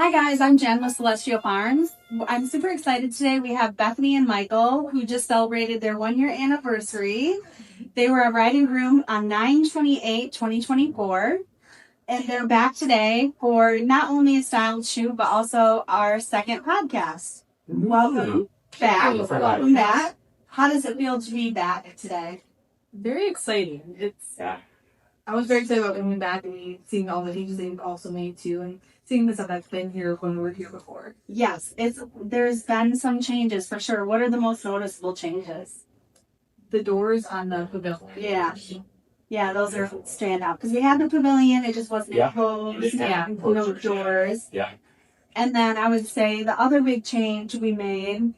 Hi guys, I'm Jen with Celestial Farms. I'm super excited today. We have Bethany and Michael who just celebrated their 1-year anniversary. They were a bride and groom on 9/28/2024. And they're back today for not only a styled shoot, but also our second podcast. Welcome back. Welcome back. How does it feel to be back today? Very exciting. I was very excited about coming back and seeing all the changes they've also made too, and seeing the stuff that's been here when we were here before. Yes, there's been some changes for sure. What are the most noticeable changes? The doors on the pavilion. Yeah, those are stand out because we had the pavilion, it just wasn't enclosed. No doors. Yeah. And then I would say the other big change we made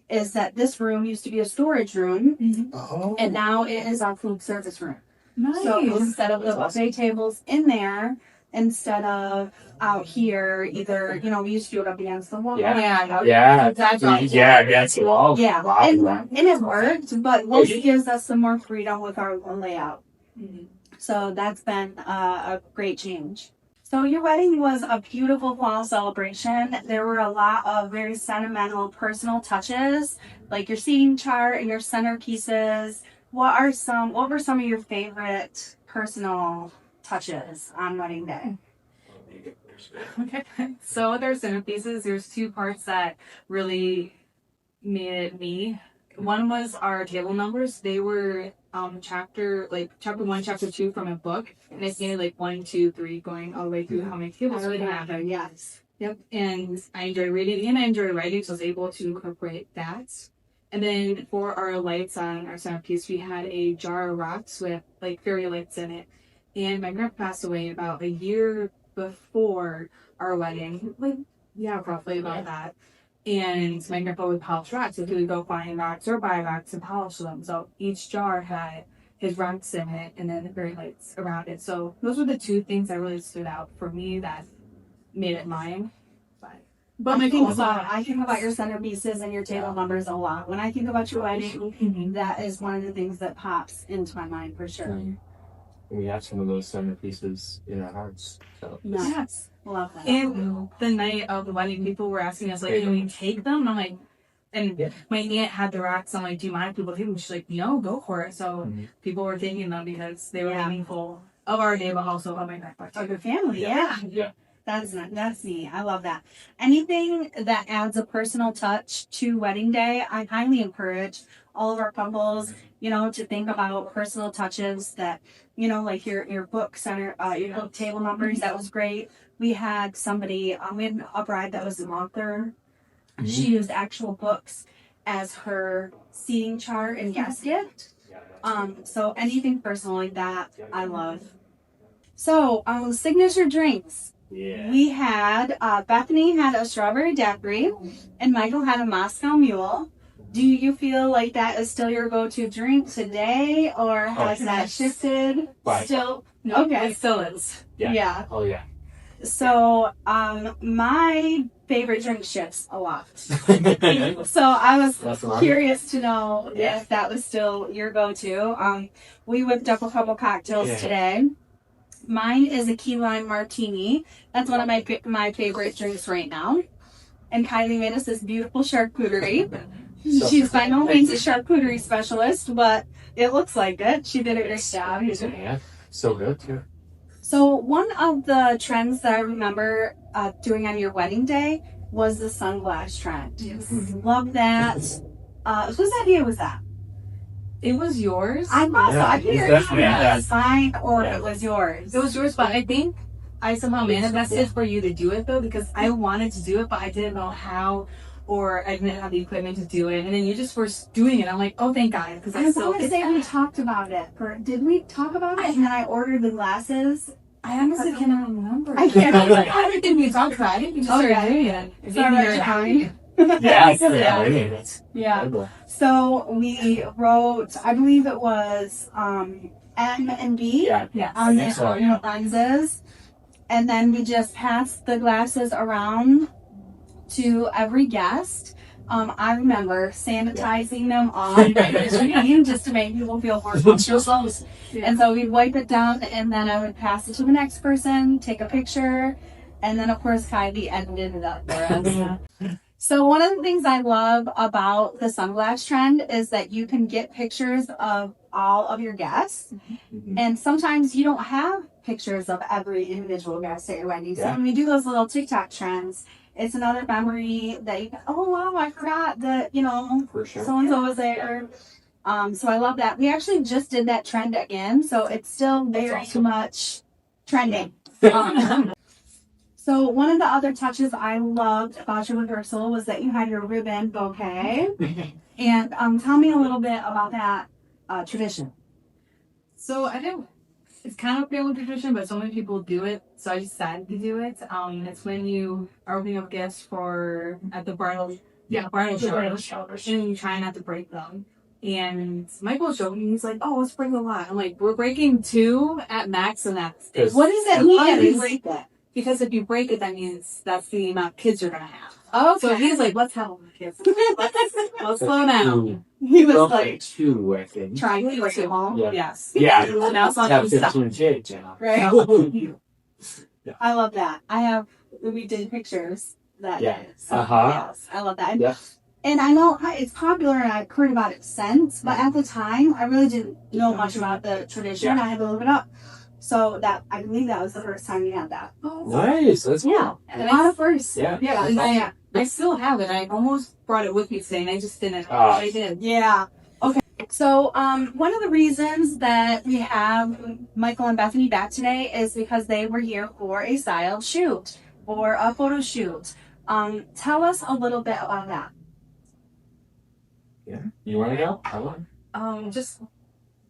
is that this room used to be a storage room, and now it is our food service room. Nice. So instead of the buffet tables in there, instead of out here, either, we used to do it up against the wall. Against the wall. Yeah, Wow. and it worked, but this gives us some more freedom with our layout. So that's been a great change. So your wedding was a beautiful fall celebration. There were a lot of very sentimental personal touches, like your seating chart and your centerpieces. What were some of your favorite personal touches on wedding day? Okay. So with our centerpieces, there's two parts that really made it me. One was our table numbers. They were chapter 1, chapter 2 from a book, and it's nearly 1, 2, 3, going all the way through how many tables we have. Yes. Yep. And I enjoy reading and I enjoy writing, so I was able to incorporate that. And then for our lights on our centerpiece, we had a jar of rocks with fairy lights in it. And my grandpa passed away about a year before our wedding, roughly about that. And my grandpa would polish rocks, so he would go find rocks or buy rocks and polish them. So each jar had his rocks in it and then the fairy lights around it. So those were the two things that really stood out for me that made it mine. But I think about your centerpieces and your table numbers a lot. When I think about your wedding, that is one of the things that pops into my mind for sure. We have some of those centerpieces in our hearts. So. Yes. Love that. And the night of the wedding, people were asking us, can we take them? And I'm like, my aunt had the rocks. I'm like, do you mind if people take them? She's like, no, go for it. So people were taking them because they were meaningful of our day, but also of my grandpa. Of your family, yeah. That's neat. I love that. Anything that adds a personal touch to wedding day, I highly encourage all of our couples, to think about personal touches that, like your book center, your book table numbers. That was great. We had we had a bride that was an author. She used actual books as her seating chart and guest gift. So anything personal like that, I love. So, signature drinks. Yeah. We had, Bethany had a strawberry daiquiri, and Michael had a Moscow Mule. Do you feel like that is still your go-to drink today, or has that shifted? Still? Okay. It still is. Yeah. Oh, yeah. So, my favorite drink shifts a lot. So I was curious to know if that was still your go-to. We whipped up a couple cocktails today. Mine is a key lime martini. That's one of my favorite drinks right now. And Kylee made us this beautiful charcuterie. She's by no means a charcuterie specialist, but it looks like it. She did a great job. Yeah, so good too. So one of the trends that I remember doing on your wedding day was the sunglass trend. Yes. Love that. Whose idea was that? It was yours. I must. Yeah, I figured it was mine or it was yours. It was yours, but I think I somehow manifested for you to do it though, because I wanted to do it, but I didn't know how, or I didn't have the equipment to do it. And then you just were doing it. I'm like, oh, thank God, because I want to say we talked about it. Did we talk about it? And then I ordered the glasses. I honestly cannot remember. I can't remember. I didn't we talked about it. I think we just started doing it. Yeah. So we wrote, I believe it was M and B on the lenses. And then we just passed the glasses around to every guest. I remember sanitizing them off just to make people feel more comfortable. And so we'd wipe it down, and then I would pass it to the next person, take a picture, And then, of course, Kylee edited it up for us. So one of the things I love about the sunglass trend is that you can get pictures of all of your guests. And sometimes you don't have pictures of every individual guest at your wedding. So when we do those little TikTok trends, it's another memory that you go, oh, wow, I forgot that, For sure. so-and-so was there. So I love that. We actually just did that trend again. So it's still very much trending. So one of the other touches I loved about your rehearsal was that you had your ribbon bouquet. And tell me a little bit about that tradition. So I think it's kind of a family tradition, but so many people do it, so I decided to do it. It's when you are opening up gifts at the bridal showers, and you try not to break them. And Michael showed me, he's like, "Oh, let's break a lot." I'm like, "We're breaking 2 at max, and that's it." What does that mean? How do you break that? Because if you break it, that means that's the amount of kids you're gonna have. Okay. So he's like, "Let's have more kids. Let's slow down." He was like 2, I think. trying to break it all. Yeah. Yes. Yeah. Now it's not Have stop. 15 kids, you know. Right. I love that. We did pictures that day. So, yes, I love that. And I know it's popular and I've heard about it since, but at the time, I really didn't know much about the tradition. I had to look it up. So I believe that was the first time you had that. Nice. That's cool. A lot of firsts. Yeah. I still have it. I almost brought it with me today, and I just didn't. I did. Yeah. Okay. So one of the reasons that we have Michael and Bethany back today is because they were here for a style shoot or a photo shoot. Tell us a little bit about that. Yeah. You want to go? I want. Just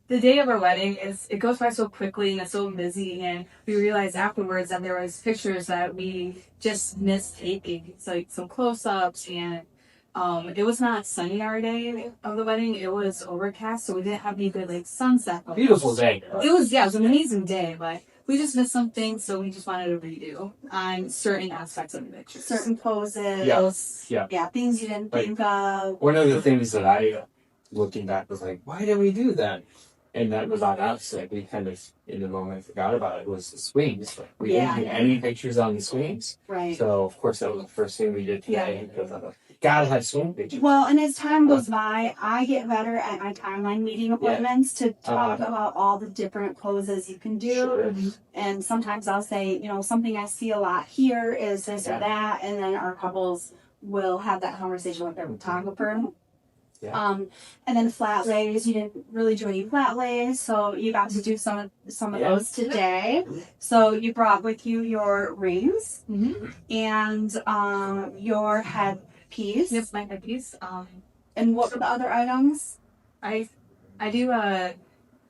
the day of our wedding it goes by so quickly and it's so busy, and we realized afterwards that there was pictures that we just missed taking. It's like some close-ups, and it was not sunny our day of the wedding. It was overcast, so we didn't have any good sunset. Beautiful day. It was an amazing day, but we just missed some things, so we just wanted to redo on certain aspects of the pictures. Certain poses. Yeah. Things you didn't think of. One of the things that I, looking back, was like, why did we do that? And that was on us. Like, we kind of, in the moment, forgot about it. Was the swings. Like, we didn't get any pictures on the swings. Right. So, of course, that was the first thing we did today. Because I thought, gotta have swing pictures. Well, and as time goes by, I get better at my timeline meeting appointments to talk about all the different poses you can do. Sure. And sometimes I'll say, something I see a lot here is this or that. And then our couples will have that conversation with their photographer. Yeah. And then flat lays, you didn't really do any flat lays, so you got to do some of those today. So you brought with you your rings and your headpiece. Yes, my headpiece. And what were the other items? I do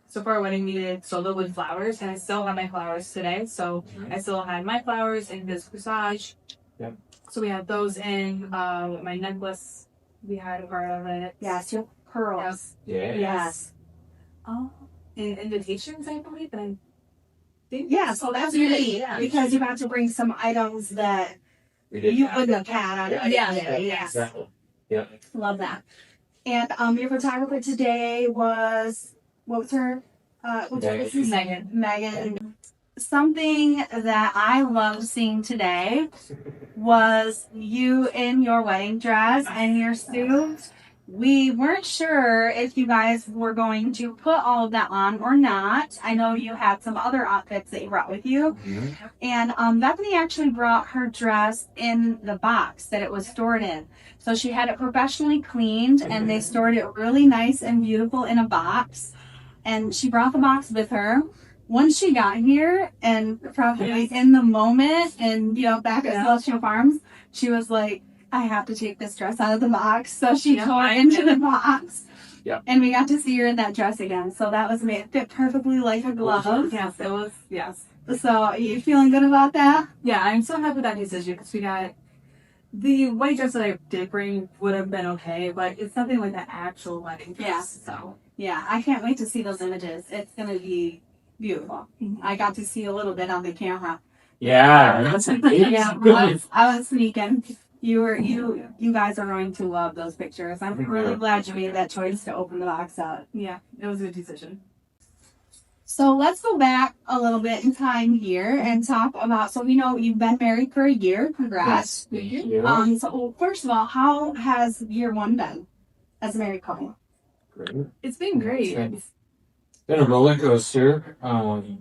so for our wedding we did solo with flowers, and I still have my flowers today. So I still had my flowers in this corsage. Yeah. So we had those in my necklace. We had a part of it. Yes, your pearls. Yes. Oh, and invitations, I believe. And I think. Yeah, so that's really because you got to bring some items that you wouldn't have had on it. Yeah. Exactly. Yeah. Love that. And your photographer today was, what was her? Megan. Something that I loved seeing today was you in your wedding dress and your suit. We weren't sure if you guys were going to put all of that on or not. I know you had some other outfits that you brought with you. And Bethany actually brought her dress in the box that it was stored in. So she had it professionally cleaned, and they stored it really nice and beautiful in a box. And she brought the box with her. Once she got here and probably in the moment and, back at Celestial Farms, she was like, I have to take this dress out of the box. So she tore it into the box. Yep. And we got to see her in that dress again. So that was made. It fit perfectly like a glove. Yes, it was. Yes. So are you feeling good about that? Yeah, I'm so happy with that decision because we got the white dress that I did bring would have been okay, but it's something like the actual wedding dress. Yeah. So yeah, I can't wait to see those images. It's going to be beautiful. I got to see a little bit on the camera. Yeah, that's I was sneaking. You guys are going to love those pictures. I'm really glad you made that choice to open the box up. Yeah, it was a good decision. So let's go back a little bit in time here and talk about. So we know you've been married for a year. Congrats. Yes, thank you. So first of all, how has year one been as a married couple? Great. It's been great. It's been a roller coaster.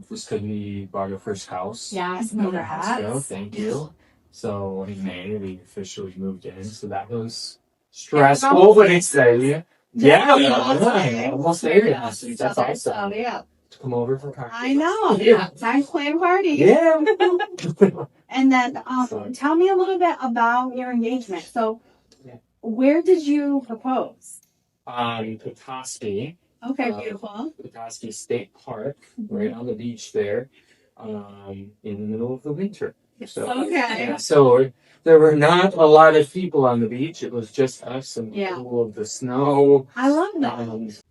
Just because we bought our first house. Yes, So, congrats. thank you. So in May we officially moved in. So that was stressful but exciting. Yeah, almost there. That's awesome. Yeah. To come over for cocktails. I know. Yeah. Time to plan a party. Yeah. And then tell me a little bit about your engagement. So where did you propose? Petoskey. Okay, beautiful. Petoskey State Park, right on the beach there, in the middle of the winter. So, Okay. yeah, so there were not a lot of people on the beach. It was just us in the middle of the snow. I love that.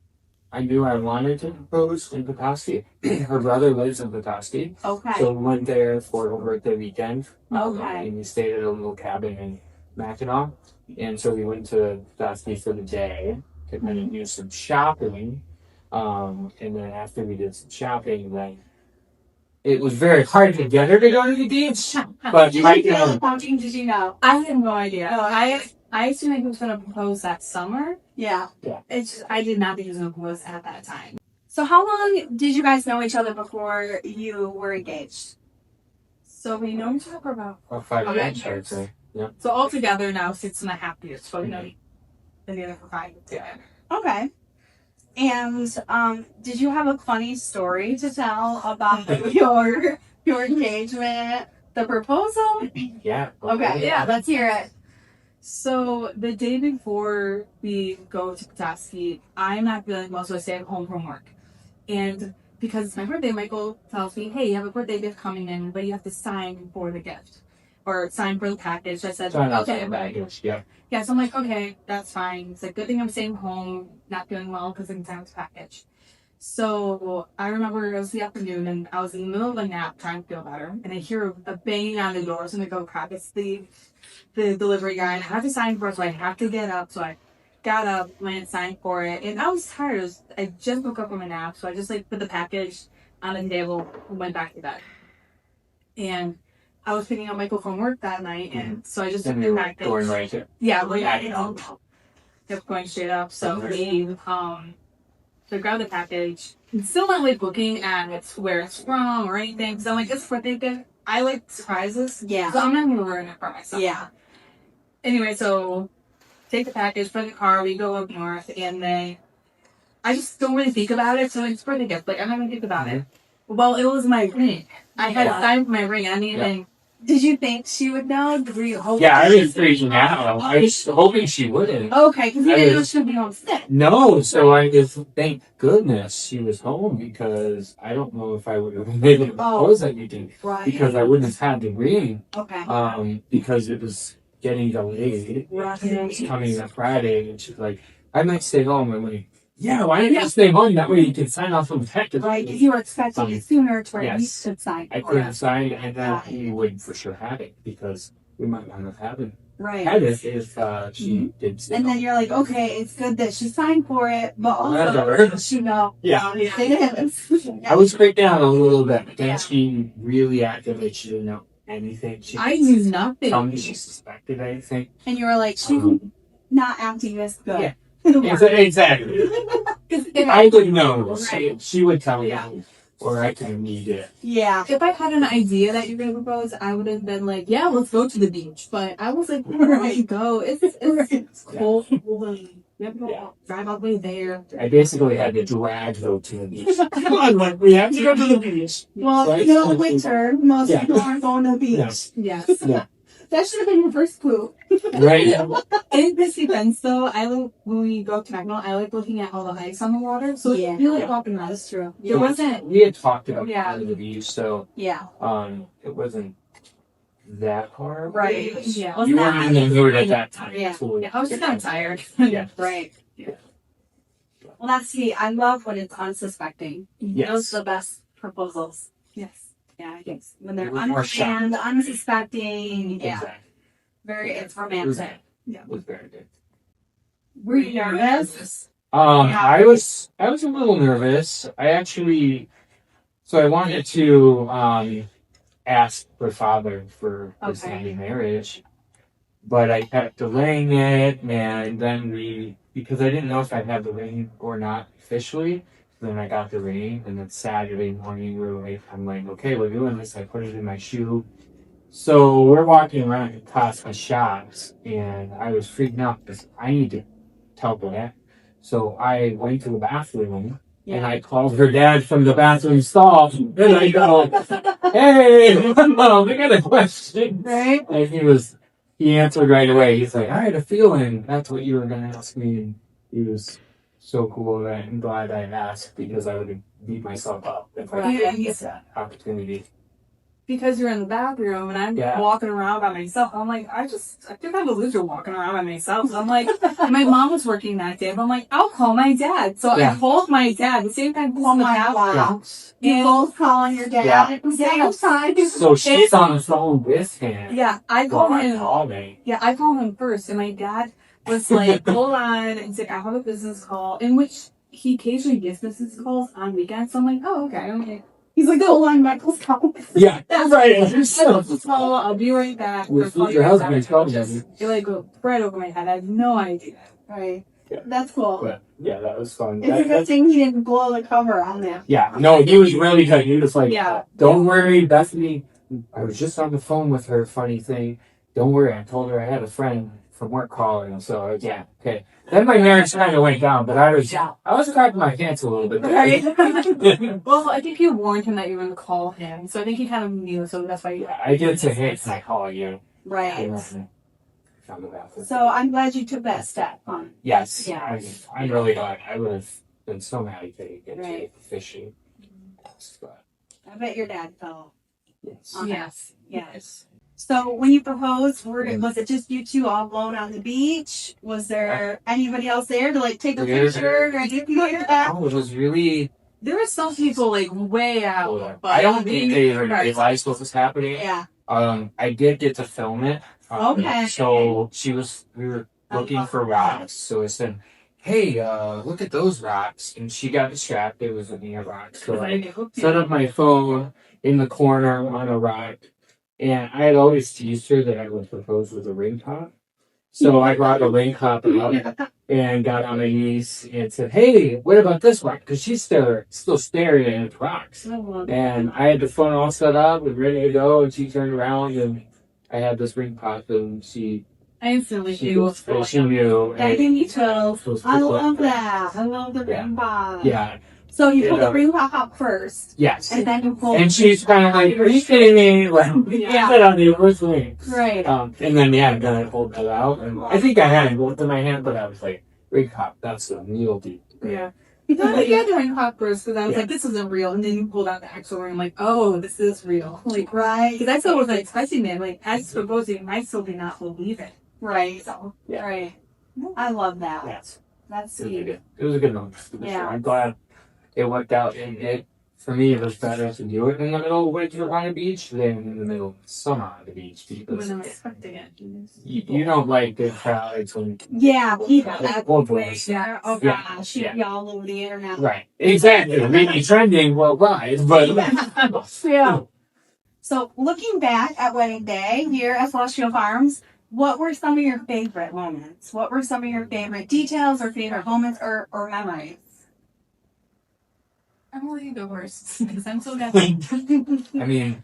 I knew I wanted to propose in Petoskey. Her brother lives in Petoskey. Okay. So we went there for her birthday weekend. Okay. And we stayed at a little cabin in Mackinac. And so we went to Petoskey for the day to kind of do some shopping. And then after we did some shopping, then it was very hard to get her to go to the beach. But How did you know? I had no idea. I assumed he was going to propose that summer. Yeah. It's just, I did not think he was going to propose at that time. So how long did you guys know each other before you were engaged? So we know each other for about 5 years. years, I'd say. Yeah. So altogether now 6.5 years. So we know been together for 5 years. Yeah. Okay. And did you have a funny story to tell about your engagement, the proposal? Yeah. Okay. Yeah, let's hear it. So the day before we go to Petoskey, I'm not feeling well, so I stay at home from work. And because it's my birthday, Michael tells me, hey, you have a birthday gift coming in, but you have to sign for the gift. Or sign for the package. I said, okay. Yeah, so I'm like, okay, that's fine. It's like, good thing I'm staying home, not feeling well, because I can sign this package. So I remember it was the afternoon, and I was in the middle of a nap trying to feel better, and I hear a banging on the door, so I'm like, oh crap, it's the delivery guy, and I have to sign for it, so I have to get up. So I got up, went and signed for it, and I was tired. I just woke up from a nap, so I just put the package on the table and went back to bed. And I was picking up Michael from work that night, and so I just took the package. Going right there. Yeah, kept going straight up. So so I grabbed the package. I'm still not looking at where it's from or anything, because I'm it's for thinking. I like surprises. Yeah. So I'm not gonna ruin it for myself. Yeah. Anyway, so take the package, put it in the car, we go up north, and then I just don't really think about it. So it's for the gift. I'm not gonna think about it. Well, it was my ring. I had signed my ring. I didn't even. Did you think she would know? Were you hoping? Yeah, I was freaking out. I was hoping she wouldn't. Okay, because you didn't know she would be home sick. No, so I just thank goodness she was home, because I don't know if I would have been able to propose anything. Right. Because I wouldn't have had the ring. Okay. Because it was getting delayed. Right. It was coming on Friday, and she's like, I might stay home. I'm like, yeah, why didn't you stay home? That way you can sign off on the package. Right, because you were expecting it sooner to where you should sign. I couldn't sign, and then he would for sure have it, because we might not have had it if she did stay And home. then you're like, okay, it's good that she signed for it, but also she know it is. I was freaked out a little bit, but then she really acted like she didn't know anything. I knew nothing. Tell me she suspected anything. And you were like, she's not acting this good. Yeah. Exactly. I would know. She would tell me, or I could need it. Yeah. If I had an idea that you're going to propose, I would have been like, yeah, let's go to the beach. But I was like, where do we go? It's cold. We have to go drive all the way there. I basically had to drag her to the beach. Come on, we have to go to the beach. Well, winter, most people aren't going to the beach. Yes. Yeah. That should have been your first clue. Right. In this event, though, when we go to Mackinac, I like looking at all the ice on the water. So it's really walking around. That's true. There wasn't. We had talked about going to the beach, so it wasn't that hard. Right. Yeah. You weren't in the mood at that time. Yeah. I was just kind of tired. Yeah. Right. Yeah. Well, that's sweet. I love when it's unsuspecting. Yes. Those are the best proposals. Yes. Yeah, yes. When they're unplanned, unsuspecting. Yeah. Exactly. It's romantic. It was very good. Were you nervous? I was a little nervous. I actually So I wanted to ask her father for his Okay. hand in marriage, but I kept delaying it, and then because I didn't know if I'd have the ring or not officially, then I got the ring, and then Saturday morning I'm like, okay, we're doing this. I put it in my shoe. So we're walking around at Costco shops, and I was freaking out because I need to tell Dad. So I went to the bathroom, and I called her dad from the bathroom stall, and I go, "Hey, Mom, I got a question." Right? And he answered right away. He's like, "I had a feeling that's what you were going to ask me." And he was so cool that I'm glad I asked because I would have beat myself up if I didn't get that opportunity. Because you're in the bathroom and I'm walking around by myself. I'm like, I think I'm a loser walking around by myself. So I'm like, my mom was working that day, but I'm like, I'll call my dad. So I called my dad. The same time, called my dad. You both calling your dad at the same time. So she's on the phone with him. Yeah, I called him. Calling. Yeah, I called him first, and my dad was like, hold on. And he's like, I have a business call, in which he occasionally gets business calls on weekends. So I'm like, oh, okay. I'm like, He's like, hold on, Michael's calling. Yeah, that's right. so I'll be right back. Your husband's calling you. It like go right over my head. I have no idea. Right. Yeah. That's cool. But yeah, that was fun. It's a good thing he didn't blow the cover on that. Yeah, no, he was really good. He was like, Yeah. Don't worry, Bethany. I was just on the phone with her. Funny thing. Don't worry. I told her I had a friend from work calling. So yeah, okay. Then my marriage kind of went down, but I was grabbing my pants a little bit. Right. Well, I think you warned him that you were going to call him, so I think he kind of knew. So that's why. I did say, hey, can I call you? Right. Found the bathroom. So I'm glad you took that step, huh? Yes. Yeah. I'm really glad. I would have been so mad if they get Right. fishing. But I bet your dad fell. yes. Yes. Yes. So when you proposed, was it just you two all alone on the beach? Was there anybody else there to like take a picture or anything like that? Oh, it was really. There were some people like way out, but I don't think they even realized what was happening. Yeah. I did get to film it. Okay. So we were looking for rocks. So I said, hey, look at those rocks. And she got distracted, was looking at rocks. So I set up my phone in the corner on a rock. And I had always teased her that I would propose with a ring pop. So I brought a ring pop out and got on my knees and said, hey, what about this rock? Because she's still staring at the rocks. And I had the phone all set up and ready to go. And she turned around and I had this ring pop and she instantly She knew. That gave me chills. I love that. I love the ring pop. Yeah. So you pulled the ring pop up first. Yes. And then you pulled. And she's kind of like, are you kidding me? Like, Yeah. sit on the first ring. Right. And then, then I pulled that out. And I think I had it both in my hand, but I was like, ring pop, that's the real deep. Yeah. No, you had the ring pop first because I was like, this isn't real. And then you pulled out the actual ring. I'm like, oh, this is real. Like, Right. because I still wasn't expecting it. Like, as proposing, I still did not believe it. Right. So, Yeah. Right. I love that. Yes. That's It was a sweet. good, it was a good one. Yeah. I'm glad it worked out. And for me, it was better to do it in the middle of winter on the beach than in the middle of summer on the beach because when I'm expecting it. you don't like good crowds when Yeah. That's both way ways. there. Oh Yeah. gosh. Yeah. Y'all over the internet. Right. Exactly. Maybe trending worldwide, but Yeah. So looking back at wedding day here at Celestial Farms, what were some of your favorite moments? What were some of your favorite details or favorite moments or memories? I'm going to go first because I'm so bad. I mean,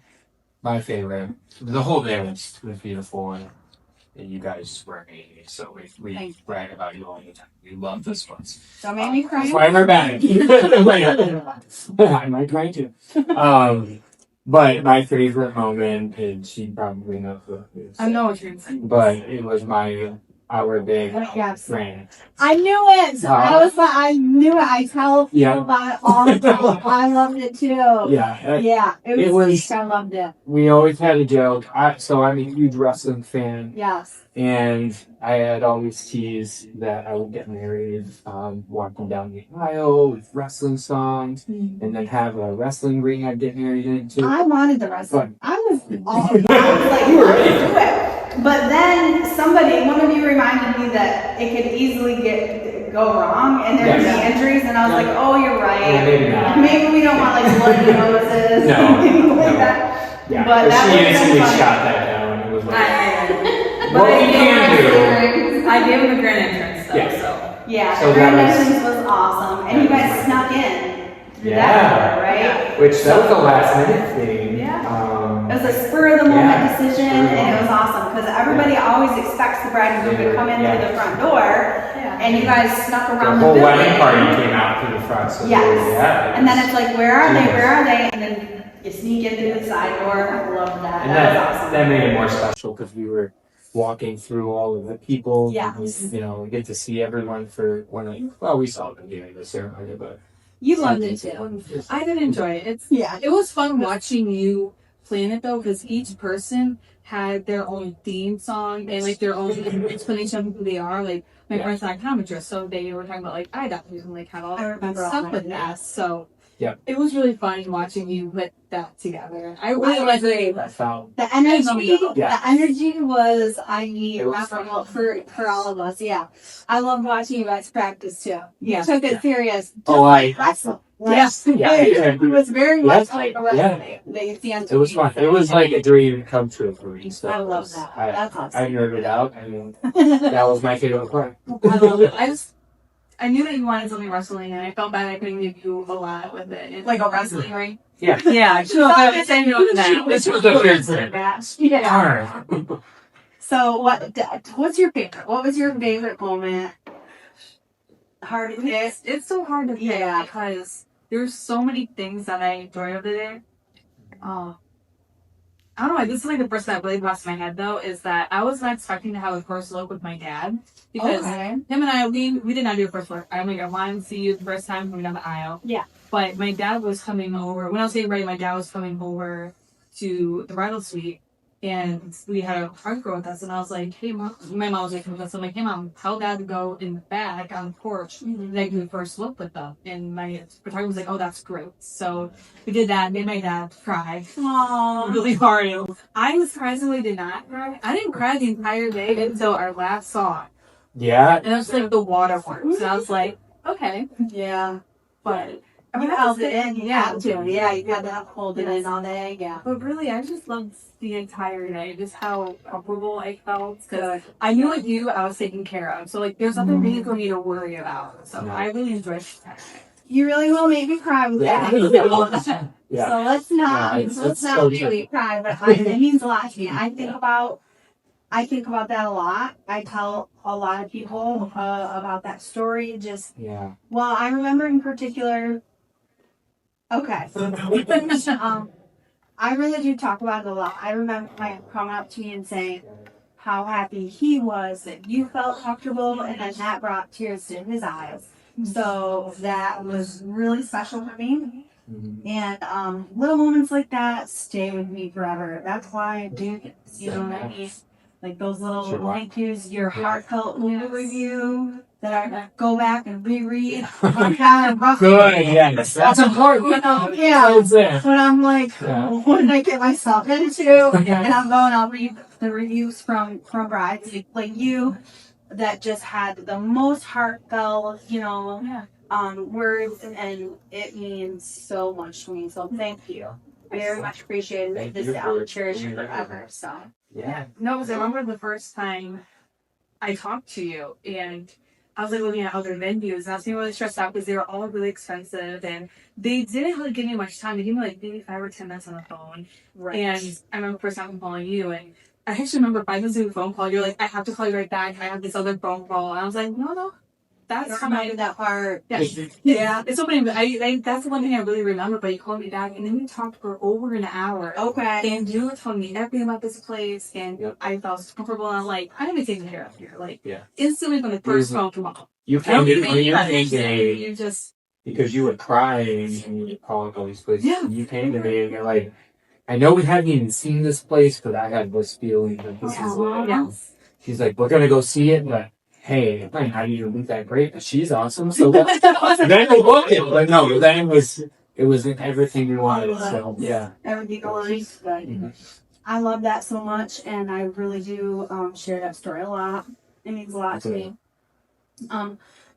my favorite. The whole day was beautiful, and you guys were amazing. So we brag about you all the time. We love this place. Don't make me cry. That's why we're back. I might cry too. But my favorite moment, and she probably knows what it is. I know what you're saying. But it was our big Yes. friend. I knew it. I knew it. I tell people about it all the time. I loved it too. Yeah. Yeah. It was I loved it. We always had a joke. I'm a huge wrestling fan. Yes. And I had always teased that I would get married walking down the aisle with wrestling songs and then have a wrestling ring I'd get married into. I wanted the wrestling. I was like, let's do it. But then one of you reminded me that it could easily get go wrong and there'd be injuries, and I was like, oh, you're right. Yeah, maybe not. Maybe we don't want like bloody noses. No, like no. that. Yeah, But that she was instantly funny. shot that down. It was like, But what we can do. I gave him a grand entrance though, Yeah. so. Yeah, So the Grand that was- Nations was awesome, and you guys snuck in through Yeah. that door, right? Which that was a last minute thing. Yeah. It was a spur of the moment decision, and it was awesome because everybody always expects the bride and groom to come in through the front door, and you guys snuck The around the whole building. wedding party came out through the front. So Yes. yeah, And then it's like, where are they? genius. Where are they? And then you sneak in through the side door. I love that. And That was that, awesome. that made it more special because we were walking through all of the people. Yes. You know, we get to see everyone for well, we saw them during the ceremony, but You loved it too. I did enjoy it. It was fun watching you plan it though, because each person had their own theme song and like their own explanation of who they are. Like my friend's an optometrist, so they were talking about like eye doctors and like had all I remember all stuff that, with yeah. that. So yeah, it was really fun watching you put that together. I really liked it. I found The energy, Yeah. the energy was, It was memorable for all of us. Yeah, I love watching you guys practice too. You Yeah. took it serious. Oh, I- wrestle. Yes. It was very much Yes. like a Yeah. wrestling. it was fun. It was like a dream come true for me. So I love that. That's I awesome. nerded out. I mean, that was my favorite part. I love it. I knew that you wanted something wrestling, and I felt bad I couldn't give you a lot with it. It's Like a wrestling ring. Yeah. Yeah, So I was saying that. This was the weird thing. Yeah. Darn. So what's your favorite? What was your favorite moment? Hard to pick. It's so hard to pick Yeah. because there's so many things that I enjoyed over there. I don't know. This is like the first that really crossed my head though. Is that I was not expecting to have a first look with my dad because him and I we did not do a first look. I wanted to see you the first time coming down the aisle. Yeah. But my dad was coming over when I was getting ready. My dad was coming over to the bridal suite, and we had a park girl with us. And I was like, "Hey, mom," my mom was like with us. I'm like, "Hey, mom, tell dad to go in the back on the porch and I do the first look with them." And my photographer was like, "Oh, that's great." So we did that. Made my dad cry Aww. really hard. I surprisingly did not cry. I didn't cry the entire day until our last song. Yeah. And it was like the waterworks. And I was like, okay. Yeah. But You held it in. You Yeah. had to. Yeah, you got to hold it in all day. Yeah. But really, I just loved the entire day, just how comfortable I felt. Because Good. I knew with you, I was taken care of. So, like, there's nothing really for me to worry about. So, I really enjoyed it. You really will make me cry with that. Yeah. So let's not Yeah, it's so really cry, but it means a lot to me. I think about that a lot. I tell a lot of people about that story. Yeah. Well, I remember in particular. Okay. I really do talk about it a lot. I remember my coming up to me and saying how happy he was that you felt comfortable, and then that brought tears to his eyes. So that was really special for me. Mhm. And little moments like that stay with me forever. That's why I do this, you know what I mean? Like those little Sure. thank yous, your heartfelt movie review that I go back and reread. I'm kind of Good. Yes. That's important. Yeah. That's it. But I'm like, Yeah. what did I get myself into? And I'm going, I'll read the reviews from brides like you that just had the most heartfelt, words, and it means so much to me. So thank you. Very much appreciated. Thank This you I'll for cherish being forever. So Yeah. No, because I remember the first time I talked to you, and I was like looking at other venues, and I was getting really stressed out because they were all really expensive, and they didn't really give me much time. They gave me like maybe 5 or 10 minutes on the phone. And I remember the first time I'm calling you, and I actually remember 5 minutes of the phone call. You're like, I have to call you right back. I have this other phone call. And I was like, no, that's fine. that part. Yeah. Yeah, it's so funny. But that's the one thing I really remember. But you called me back, and then we talked for over an hour. Okay. And you were telling me everything about this place, and I felt so comfortable. And I'm like, I'm gonna be taken care of here. Like, instantly when the first phone came up. You came to You just because you were crying and you were calling all these places. Yeah. You came to me and you're like, I know we haven't even seen this place, but I had this feeling that this is it. Yes. She's like, we're gonna go see it, but hey, I might not even look that great, but she's awesome. So then we booked it, but no, then it was everything we wanted. So yeah. Everything always. I love that so much, and I really do share that story a lot. It means a lot to me.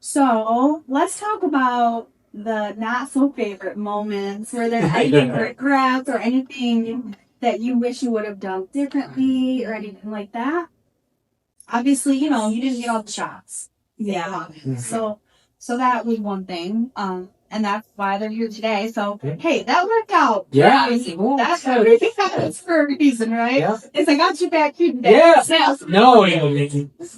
So let's talk about the not so favorite moments. Were there any regrets or anything that you wish you would have done differently or anything like that? Obviously, you didn't get all the shots. Yeah. So that was one thing. And that's why they're here today. So hey, that worked out. Yeah. That's for a reason, right? Yeah. Is I got you back here today. Yeah. No,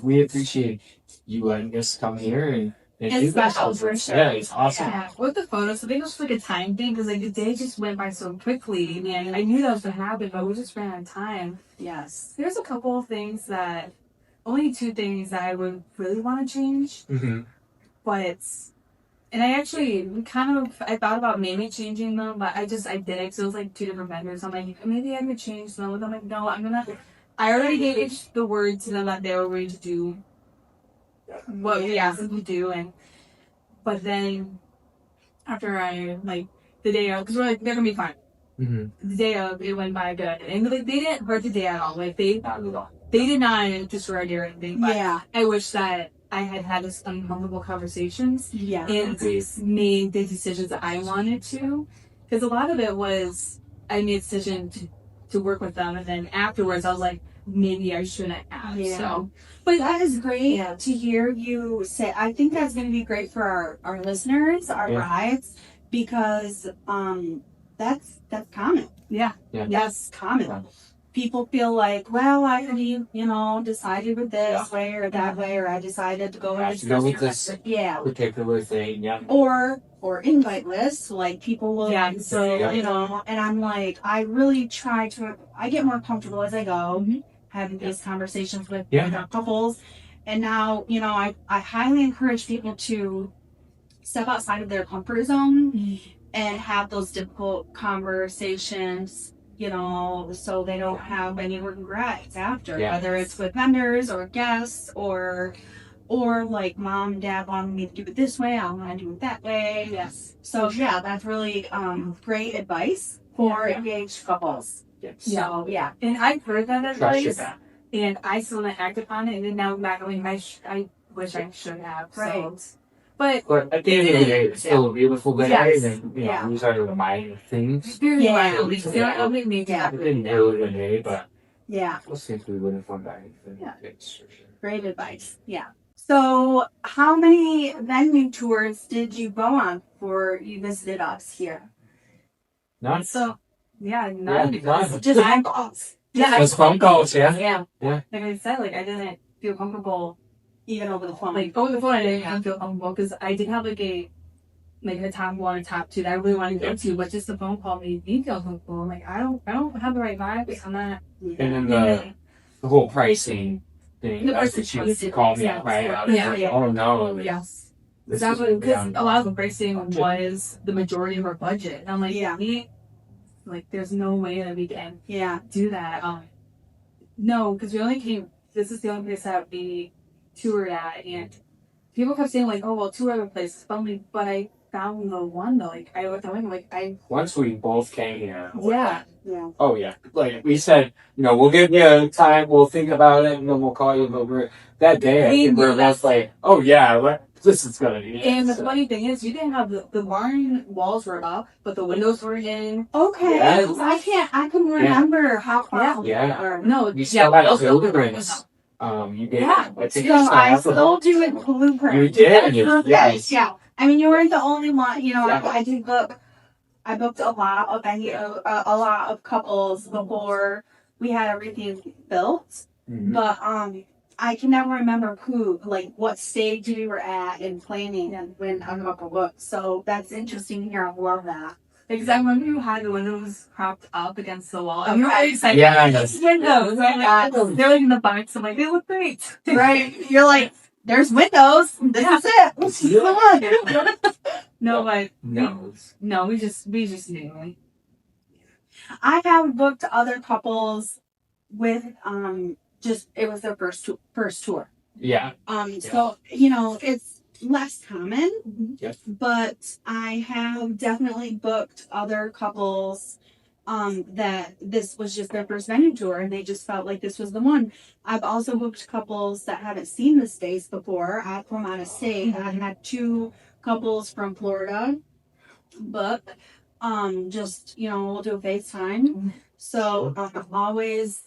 we appreciate you letting us come here and It's special for sure. Yeah, it's awesome. Yeah, with the photos, I think it was like a time thing because like the day just went by so quickly, and I knew that was gonna happen, but we just ran out of time. Yes. There's a couple of things that, only 2 things that I would really want to change, Mm-hmm. but, and I actually I thought about maybe changing them, but I didn't because it was like 2 different vendors. I'm like, maybe I could change them. I'm like, no, I already gave the word to them that they were going to do what we asked them to do, but then after I like the day of, because we're like they're gonna be fine. Mm-hmm. The day of, it went by good, and like they didn't hurt the day at all. Like they did not disregard or anything. But Yeah. I wish that I had this uncomfortable conversations Yeah. and made the decisions that I wanted to, because a lot of it was I made a decision to work with them, and then afterwards I was like, maybe I shouldn't have. Yeah. So, But that is great to hear you say. I think that's going to be great for our listeners, our brides, because that's common. yeah. That's common. People feel like, well, I already, decided with this way or that way, or I decided to go with this yeah, particular thing. Yeah. or invite lists, like people will, so Yeah. and I'm like, I really try to. I get more comfortable as I go. Having these conversations with our couples. And now, I highly encourage people to step outside of their comfort zone and have those difficult conversations, so they don't have any regrets after, whether it's with vendors or guests or like mom and dad wanted me to do it this way, I want to do it that way. Yes. So that's really great advice for engaged couples. So And I've heard that advice, and I still haven't acted upon it. And now I'm back, I wish I should have. Right. So. But at the end of the day, it's still a beautiful day, and these are the minor things. very Yeah. at least they're helping me. I didn't do it today, but yeah, we'll see if we win it one back. great advice. Yeah. So, how many venue tours did you go on before you visited us here? None. So, none. None. Just phone calls. Yeah. Just phone calls, Yeah. Like I said, I didn't feel comfortable. Even over the phone. Like over the phone, I didn't feel comfortable because I did have like a top 1 and top 2 that I really wanted to go to, but just the phone call made me feel comfortable. I'm like, I don't have the right vibes. I'm not. And then the whole pricing thing. That's what you called me out, right? I was like, oh no. Yes. Because a lot of the pricing was the majority of our budget. And I'm like, there's no way that we can do that. No, because we only came. This is the only place that we toured at, and people kept saying like, oh well, 2 other places, but I found the one though. Like I looked at them, like once we both came here. Yeah. Oh yeah. Like we said, we'll give you time, we'll think about it, and then we'll call you. But that day, I think we're both like, oh yeah, this is gonna be. And the funny thing is, you didn't have the barn walls were up, but the windows were in. Okay. Yes. I couldn't remember how far. Yeah. No, we still had blueprints. You did. I still do it blueprint. You did. Yes. Yeah. I mean, you weren't the only one. I did book. I booked a lot of couples before we had everything built. Mm-hmm. But I can never remember what stage we were at in planning and when a couple booked. So that's interesting to hear. I love that. Because I remember you had the windows propped up against the wall. I'm really excited. Yeah, I know. Windows. They're like in the box. I'm like, they look great. Right? You're like, there's windows. This is it. This is the one. No, we just knew. I have booked other couples with it was their first tour. Yeah. So it's less common. Yes. But I have definitely booked other couples that this was just their first venue tour and they just felt like this was the one. I've also booked couples that haven't seen the States before from out of state. I had 2 couples from Florida book. Just, we'll do a FaceTime. So I'm always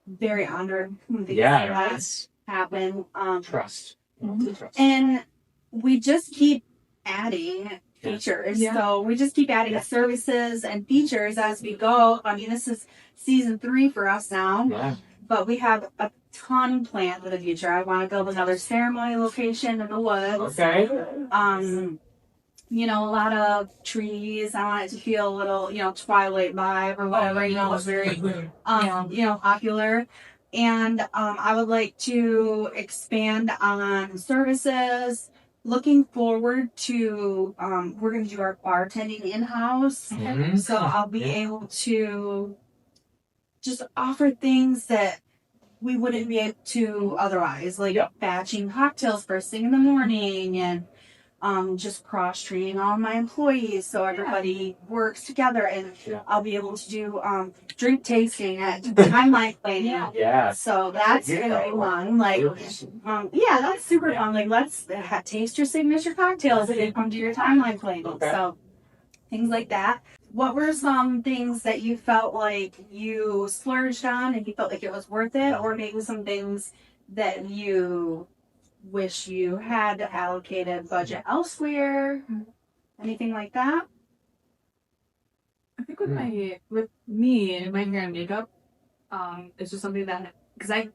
very honored when things like that happen. Trust. And we just keep adding features. Yeah. So we just keep adding services and features as we go. I mean, this is season 3 for us now. Yeah. But we have a ton planned for the future. I want to build another ceremony location in the woods. Okay. A lot of trees. I want it to feel a little, Twilight vibe or whatever. It's very, popular. And I would like to expand on services. Looking forward to, we're going to do our bartending in-house. Mhm. So I'll be able to just offer things that we wouldn't be able to otherwise, like batching cocktails first thing in the morning and just cross-training all my employees so everybody works together, and I'll be able to do drink tasting at timeline planning. Yeah. So that's gonna be fun. Like, that's super fun. Like, let's taste your signature cocktails if they come to your timeline planning. Okay. So things like that. What were some things that you felt like you splurged on and you felt like it was worth it, or maybe some things that you wish you had allocated budget elsewhere? Anything like that? I think with me and my hair and makeup, it's just something that, because I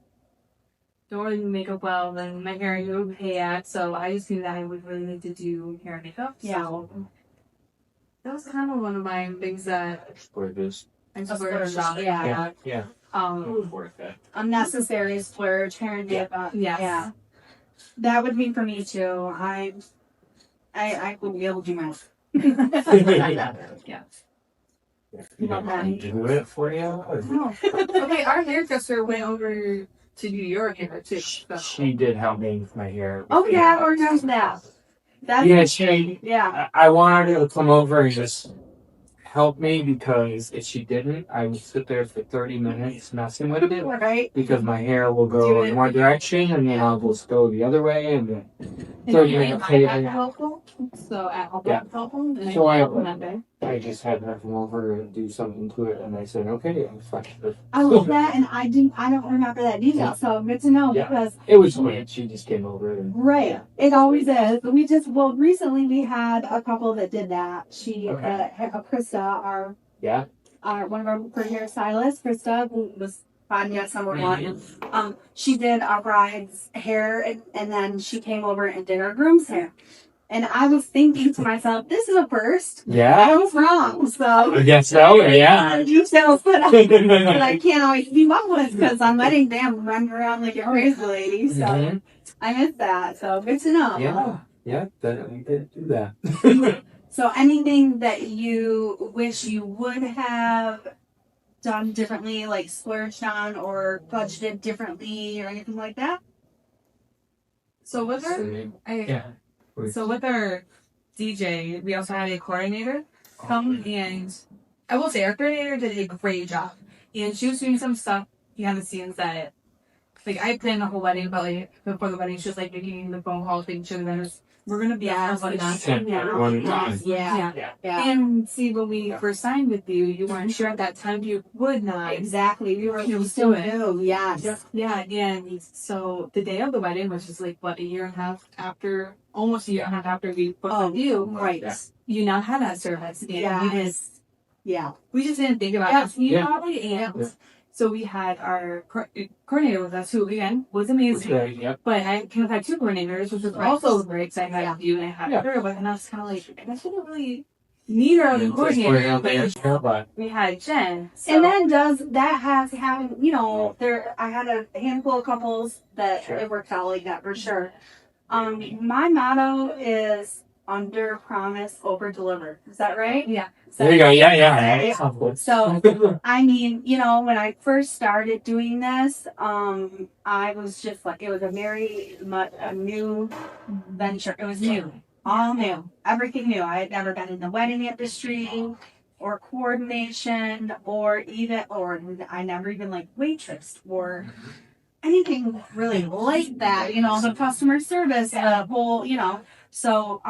don't really do makeup well, and my hair you would pay at, so I just knew that I would really need to do hair and makeup. Yeah. So that was kind of one of my things that For this. I splurged on. Yeah. Yeah. Worth it. Unnecessary splurge, hair and makeup. Yes. Yeah. That would be for me too. I wouldn't be able to do my Yeah. You don't want to do it for you? No. Okay, our hairdresser went over to do your hair too. So. She did help me with my hair. Oh yeah, or does that. Yeah, I wanted her to come over and just help me, because if she didn't, I would sit there for 30 minutes messing with it. Right. Because my hair will go in one direction and then I'll just go the other way, and then 30 minutes later. So at home, Yeah. So I just had her come over and do something to it, and I said, okay, I'm fine. I love that, and I don't remember that detail, so good to know because it was weird. She just came over and it always is. Recently we had a couple that did that. She, Krista, our one of our hairstylists, Krista, who was podcast number 1. She did our bride's hair, and then she came over and did our groom's hair. And I was thinking to myself, this is a first. Yeah. I was wrong. So I guess so, yeah. Details that I can't always keep up with, because on wedding day I'm running around like a crazy lady. So I missed that. So good to know. Yeah, you did do that. So anything that you wish you would have done differently, like splurged on or budgeted differently or anything like that? So with our DJ, we also had a coordinator come, and I will say our coordinator did a great job. And she was doing some stuff behind the scenes that, like, I planned the whole wedding, but like before the wedding, she was like making the phone calls, making sure that we're gonna be on And see, when we first signed with you, you weren't sure at that time you would not. Exactly. We were still still new. Yes. Yeah, and so the day of the wedding, which is like what, almost a year and a half after we booked with you, right? You now have that service. And we just didn't think about asking you probably, and so we had our coordinator with us, who again was amazing. But I kind of had 2 coordinators, which was also very exciting. I had you and I had her, but and I was kind of like, I shouldn't really need her as a coordinator. But we had Jen. So. And then I had a handful of couples that it worked out like that for sure. My motto is under promise, over deliver. Is that right? Yeah. There you go. Yeah. So, I mean, when I first started doing this, I was just like, it was a new venture. It was new. All new. Everything new. I had never been in the wedding industry. or coordination or I never even like waitress or anything really like that, the customer service, whole, so,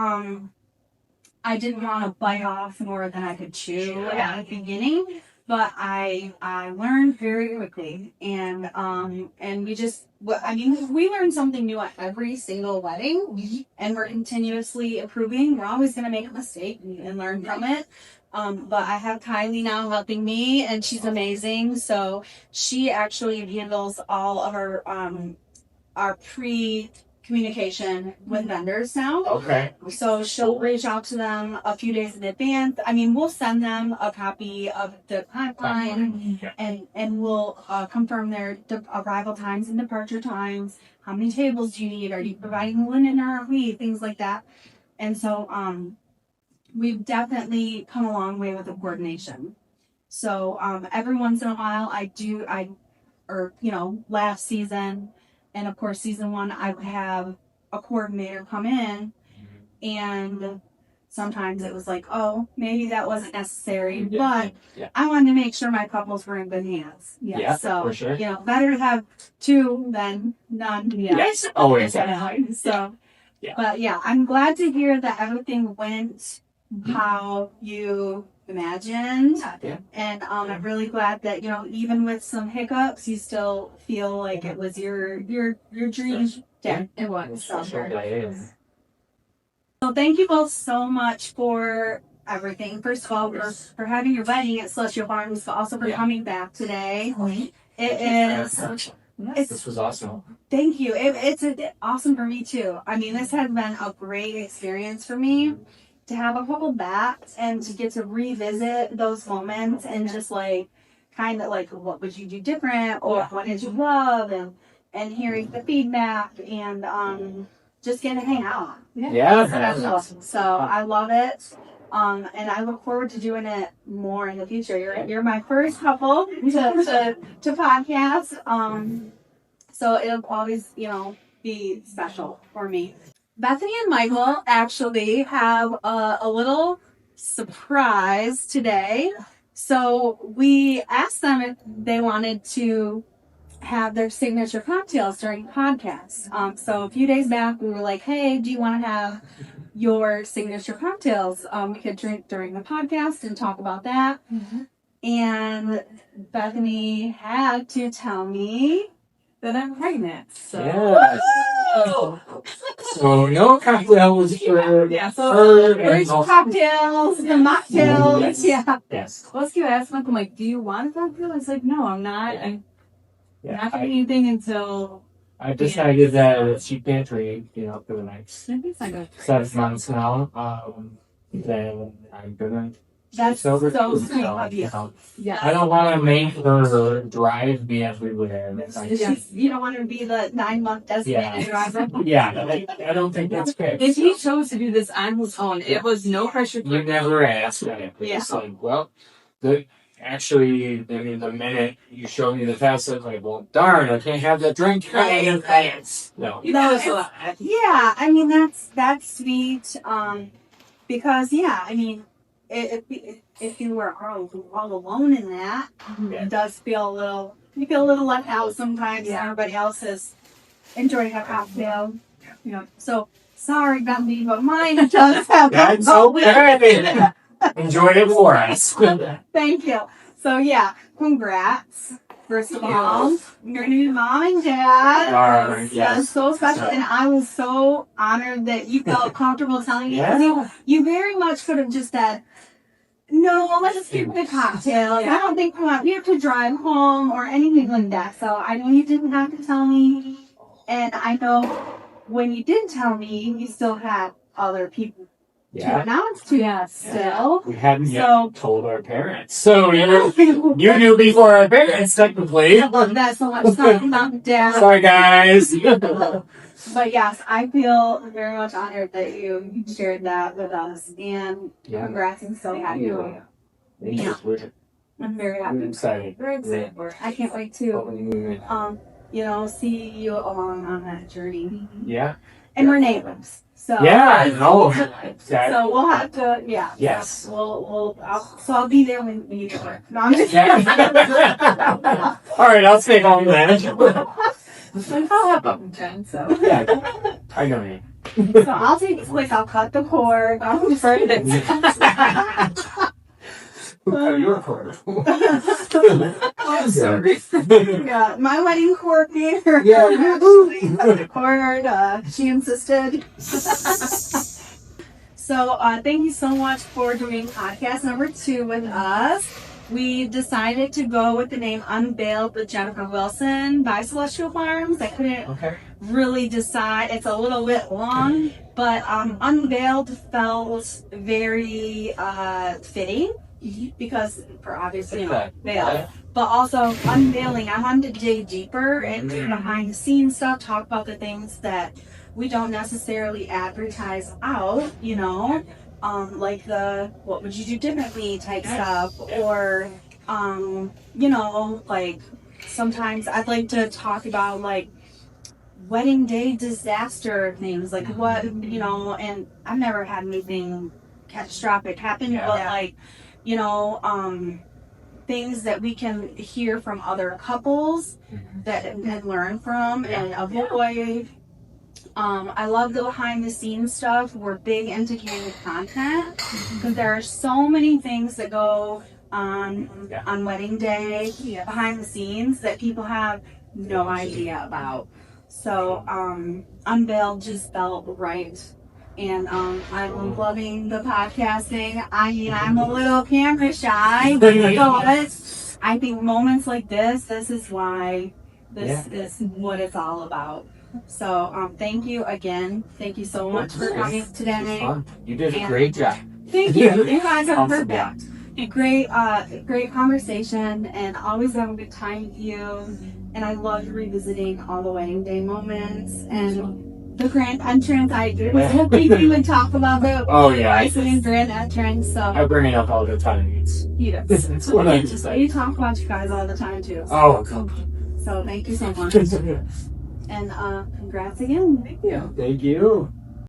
I didn't want to bite off more than I could chew at the beginning, but I learned very quickly, and we learn something new at every single wedding, and we're continuously improving. We're always going to make a mistake and learn from it. But I have Kylee now helping me, and she's amazing. So she actually handles all of our pre-communication with vendors now. Okay. So she'll reach out to them a few days in advance. I mean, we'll send them a copy of the pipeline, and we'll confirm their arrival times and departure times. How many tables do you need? Are you providing linen or are we? Things like that. And so we've definitely come a long way with the coordination. So every once in a while, last season, and of course, season 1, I would have a coordinator come in, and sometimes it was like, oh, maybe that wasn't necessary, but I wanted to make sure my couples were in good hands. Yeah, so, for sure. Better to have 2 than none. Yes, always. So, but yeah, I'm glad to hear that everything went how you imagined, and I'm really glad that even with some hiccups, you still feel like it was your dream day. It was. So thank you both so much for everything. First of all, for having your wedding at Celestial Farms, but also for coming back today. This was awesome. Thank you. It's awesome for me too. I mean, this has been a great experience for me to have a couple back and to get to revisit those moments and just kind of what would you do different, or what did you love, and hearing the feedback, and just getting to hang out. That's awesome. So I love it. And I look forward to doing it more in the future. You're my first couple to podcast. So it'll always, be special for me. Bethany and Michael actually have a little surprise today. So we asked them if they wanted to have their signature cocktails during the podcast. So a few days back, we were like, hey, do you want to have your signature cocktails? We could drink during the podcast and talk about that. Mm-hmm. And Bethany had to tell me that I'm pregnant. So. Yes. So no cocktails for first cocktails, the mocktails. Yes. Let's get asked Michael, like, do you want a cocktail? I was like, no, I'm not. I'm not doing anything until I decided that she can't drink, for the next 7 months now. Then I'm gonna. That's so sweet of you. Yeah. I don't want to make her drive me everywhere. You don't want to be the 9-month designated driver. Yeah, I don't think that's fair. If he chose to do this on his own, it was no pressure. You never asked. It's actually, the minute you showed me the test, I was like, well, darn, I can't have that drink. No. Yeah, I mean, that's sweet. Because, I mean, if you were all alone in that, it does feel you feel a little left out sometimes. Everybody else is enjoying a cocktail. So sorry, Bethany, but mine does have. That's okay. Enjoy it for us. Thank you. So congrats. First of all, you're gonna be mom and dad. That's so special, and I was so honored that you felt comfortable telling me. You very much could have just said, no, let's just keep the cocktail. I don't think we have to drive home or anything like that. So I know you didn't have to tell me. And I know when you did tell me, you still had other people to announce to still. We hadn't yet told our parents. So you knew before our parents, technically. That's so much fun, Mom and Dad. Sorry, guys. But yes, I feel very much honored that you shared that with us, and congrats. I'm so happy. I'm very happy. I'm excited. Very excited. I can't wait to, see you along on that journey. Yeah. And we're neighbors. So Yeah, I know. So we'll have to, yeah. Yes. I'll be there when you get there. No, I'm just All right, I'll stay home then. I'll have up in 10, so. Yeah, I know you. So I'll take this quick. I'll cut the cord. I'll defer this. Your cord. I'm sorry. Yeah, my wedding coordinator. Yeah. Actually cut the cord. She insisted. So thank you so much for doing podcast number 2 with us. We decided to go with the name Unveiled with Jennifer Wilson by Celestial Farms. I couldn't really decide. It's a little bit long, but Unveiled felt very fitting because for obviously veiled. But also unveiling, I wanted to dig deeper into behind the scenes stuff, talk about the things that we don't necessarily advertise out, you know, like the what would you do differently type stuff, or you know, like sometimes I'd like to talk about like wedding day disaster things, like what, you know, and I've never had anything catastrophic happen, but like, you know, things that we can hear from other couples that and learn from and avoid. I love the behind the scenes stuff. We're big into candid content because there are so many things that go on wedding day behind the scenes that people have no idea about. So Unveiled just felt right. And I'm loving the podcasting. I mean, I'm a little camera shy, but I think moments like this is why this is what it's all about. So thank you again. Thank you so much for coming today. You did a great job. Thank you. You guys are perfect. Great conversation, and always have a good time with you. And I loved revisiting all the wedding day moments and the grand entrance. I was hoping you would talk about it. Oh yeah, I see grand entrance. So I bring it up all the time. It's what I just say. You talk about you guys all the time too. Oh, come. So thank you so much. And congrats again. Thank you. Thank you.